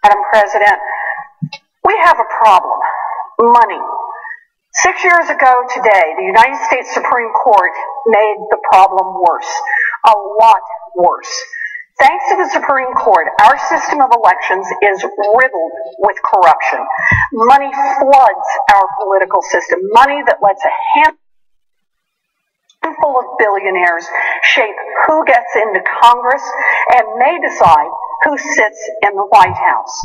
Madam President, we have a problem. Money. 6 years ago today, the United States Supreme Court made the problem worse. A lot worse. Thanks to the Supreme Court, our system of elections is riddled with corruption. Money floods our political system. Money that lets a handful of billionaires shape who gets into Congress and may decide who sits in the White House.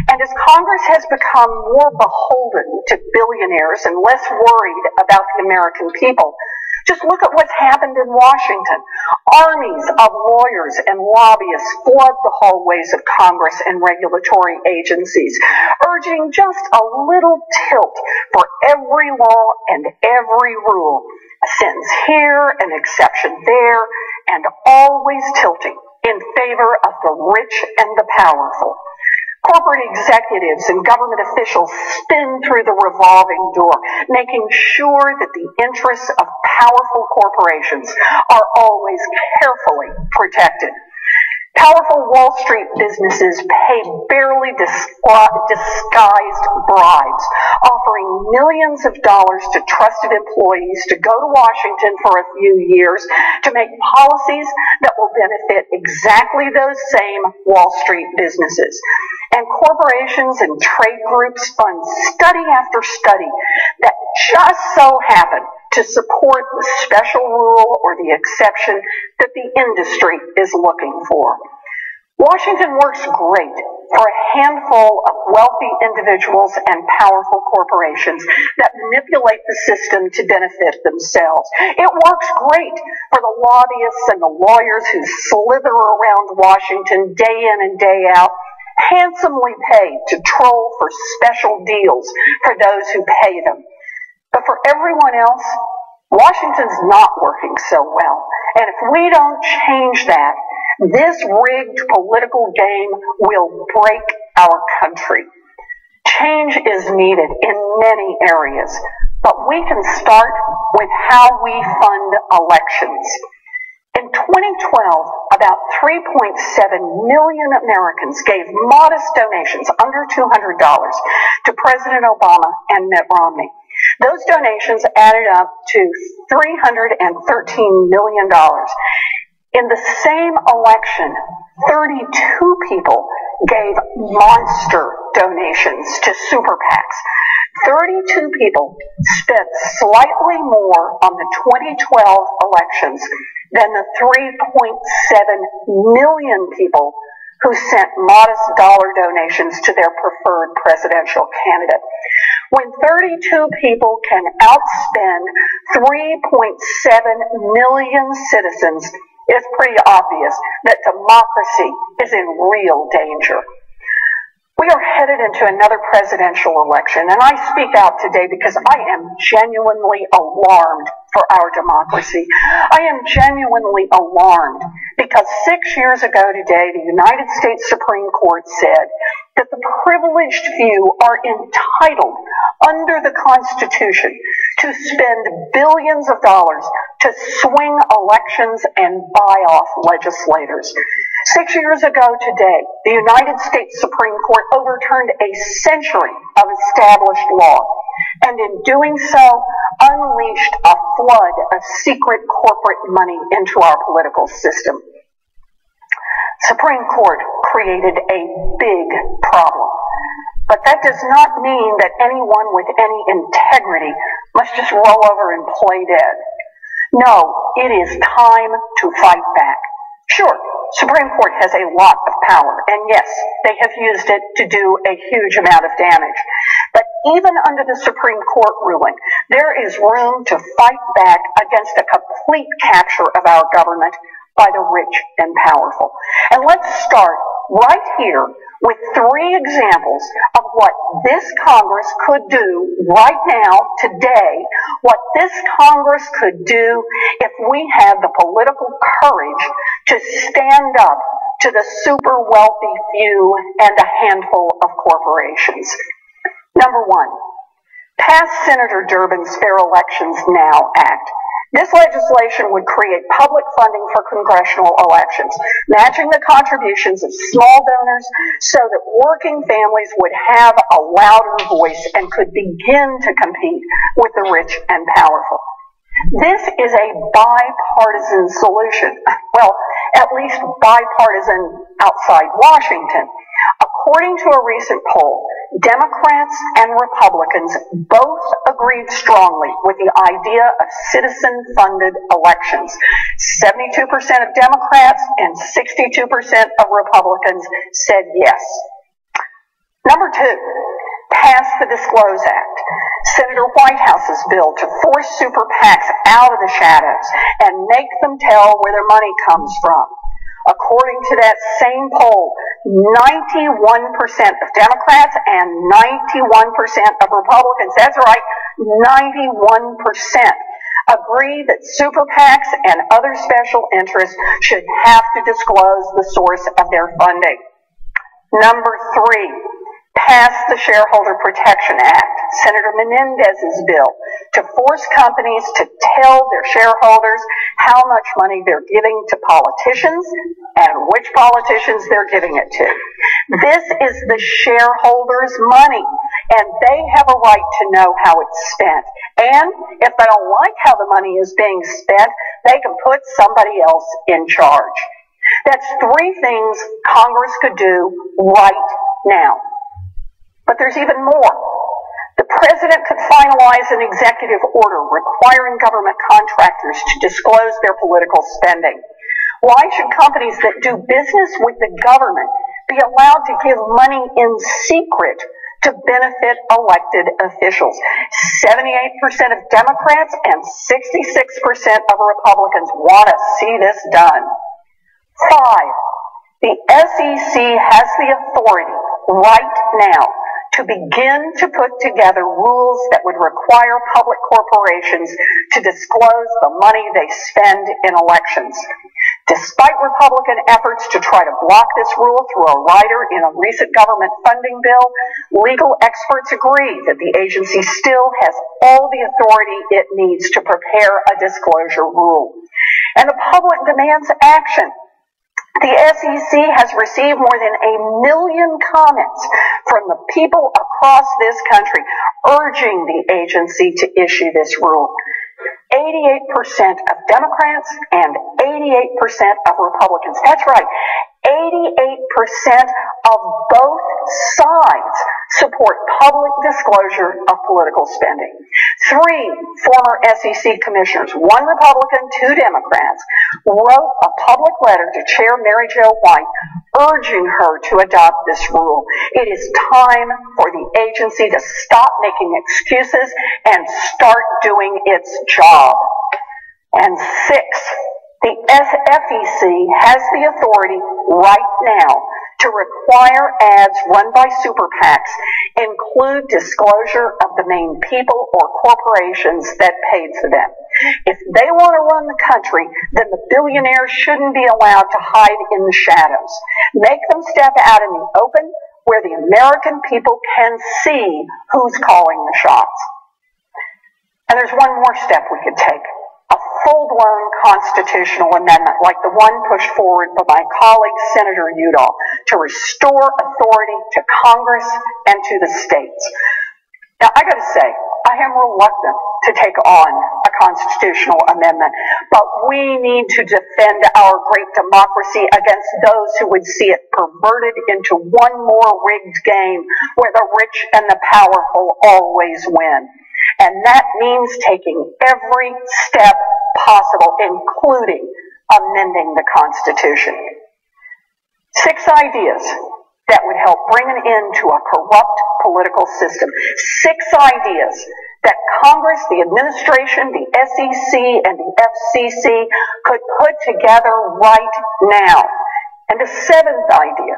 And as Congress has become more beholden to billionaires and less worried about the American people, just look at what's happened in Washington. Armies of lawyers and lobbyists flood the hallways of Congress and regulatory agencies, urging just a little tilt for every law and every rule. A sentence here, an exception there, and always tilting in favor of the rich and the powerful. Corporate executives and government officials spin through the revolving door, making sure that the interests of powerful corporations are always carefully protected. Powerful Wall Street businesses pay barely disguised bribes, offering millions of dollars to trusted employees to go to Washington for a few years to make policies that will benefit exactly those same Wall Street businesses. And corporations and trade groups fund study after study that just so happen to support the special rule or the exception that the industry is looking for. Washington works great for a handful of wealthy individuals and powerful corporations that manipulate the system to benefit themselves. It works great for the lobbyists and the lawyers who slither around Washington day in and day out, handsomely paid to troll for special deals for those who pay them. But for everyone else, Washington's not working so well. And if we don't change that, this rigged political game will break our country. Change is needed in many areas, but we can start with how we fund elections. In 2012, about 3.7 million Americans gave modest donations, under $200, to President Obama and Mitt Romney. Those donations added up to $313 million. In the same election, 32 people gave monster donations to super PACs. 32 people spent slightly more on the 2012 elections than the 3.7 million people who sent modest dollar donations to their preferred presidential candidate. When 32 people can outspend 3.7 million citizens, it's pretty obvious that democracy is in real danger. We are headed into another presidential election, and I speak out today because I am genuinely alarmed for our democracy. I am genuinely alarmed because 6 years ago today, the United States Supreme Court said that the privileged few are entitled under the Constitution to spend billions of dollars to swing elections and buy off legislators. 6 years ago today, the United States Supreme Court overturned a century of established law, and in doing so, unleashed a flood of secret corporate money into our political system. Supreme Court created a big problem. But that does not mean that anyone with any integrity must just roll over and play dead. No, it is time to fight back. Sure, Supreme Court has a lot of power, and yes, they have used it to do a huge amount of damage. But even under the Supreme Court ruling, there is room to fight back against a complete capture of our government by the rich and powerful. And let's start right here with 3 examples of what this Congress could do right now, today, what this Congress could do if we had the political courage to stand up to the super wealthy few and a handful of corporations. Number 1, pass Senator Durbin's Fair Elections Now Act. This legislation would create public funding for congressional elections, matching the contributions of small donors so that working families would have a louder voice and could begin to compete with the rich and powerful. This is a bipartisan solution. Well, at least bipartisan outside Washington. According to a recent poll, Democrats and Republicans both agreed strongly with the idea of citizen-funded elections. 72% of Democrats and 62% of Republicans said yes. Number two, pass the Disclose Act, Senator Whitehouse's bill to force super PACs out of the shadows and make them tell where their money comes from. According to that same poll, 91% of Democrats and 91% of Republicans, that's right, 91% agree that super PACs and other special interests should have to disclose the source of their funding. Number three, pass the Shareholder Protection Act, Senator Menendez's bill, to force companies to tell their shareholders how much money they're giving to politicians and which politicians they're giving it to. This is the shareholders' money, and they have a right to know how it's spent. And if they don't like how the money is being spent, they can put somebody else in charge. That's three things Congress could do right now. But there's even more. The president could finalize an executive order requiring government contractors to disclose their political spending. Why should companies that do business with the government be allowed to give money in secret to benefit elected officials? 78% of Democrats and 66% of Republicans want to see this done. 5. The SEC has the authority right now to begin to put together rules that would require public corporations to disclose the money they spend in elections. Despite Republican efforts to try to block this rule through a rider in a recent government funding bill, legal experts agree that the agency still has all the authority it needs to prepare a disclosure rule. And the public demands action. The SEC has received more than 1 million comments from the people across this country urging the agency to issue this rule. 88% of Democrats and 88% of Republicans. That's right, 88% of both sides support public disclosure of political spending. 3 former SEC commissioners, 1 Republican, 2 Democrats, wrote a public letter to Chair Mary Jo White urging her to adopt this rule. It is time for the agency to stop making excuses and start doing its job. And 6, the FEC has the authority right now to require ads run by super PACs include disclosure of the main people or corporations that paid for them. If they want to run the country, then the billionaires shouldn't be allowed to hide in the shadows. Make them step out in the open where the American people can see who's calling the shots. And there's one more step we could take. A full-blown constitutional amendment like the one pushed forward by my colleague Senator Udall to restore authority to Congress and to the states. Now, I got to say, I am reluctant to take on a constitutional amendment, but we need to defend our great democracy against those who would see it perverted into one more rigged game where the rich and the powerful always win. And that means taking every step possible, including amending the Constitution. 6 ideas that would help bring an end to a corrupt political system. 6 ideas that Congress, the administration, the SEC, and the FCC could put together right now. And the 7th idea,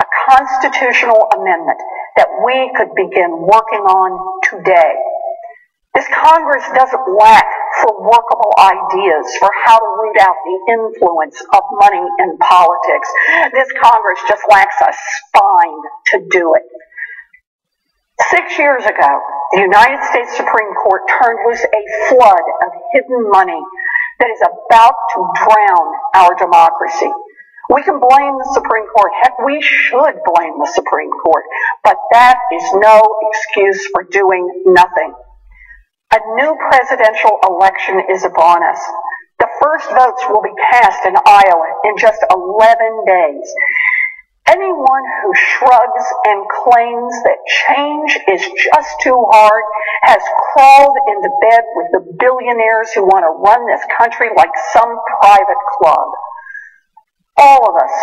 a constitutional amendment that we could begin working on today. This Congress doesn't lack for workable ideas for how to root out the influence of money in politics. This Congress just lacks a spine to do it. 6 years ago, the United States Supreme Court turned loose a flood of hidden money that is about to drown our democracy. We can blame the Supreme Court. Heck, we should blame the Supreme Court. But that is no excuse for doing nothing. A new presidential election is upon us. The first votes will be cast in Iowa in just 11 days. Anyone who shrugs and claims that change is just too hard has crawled into bed with the billionaires who want to run this country like some private club. All of us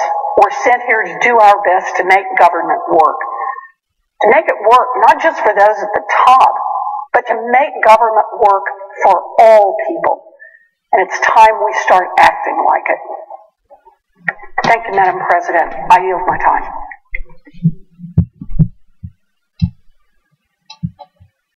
were sent here to do our best to make government work. To make it work not just for those at the top, but to make government work for all people. And it's time we start acting like it. Thank you, Madam President. I yield my time.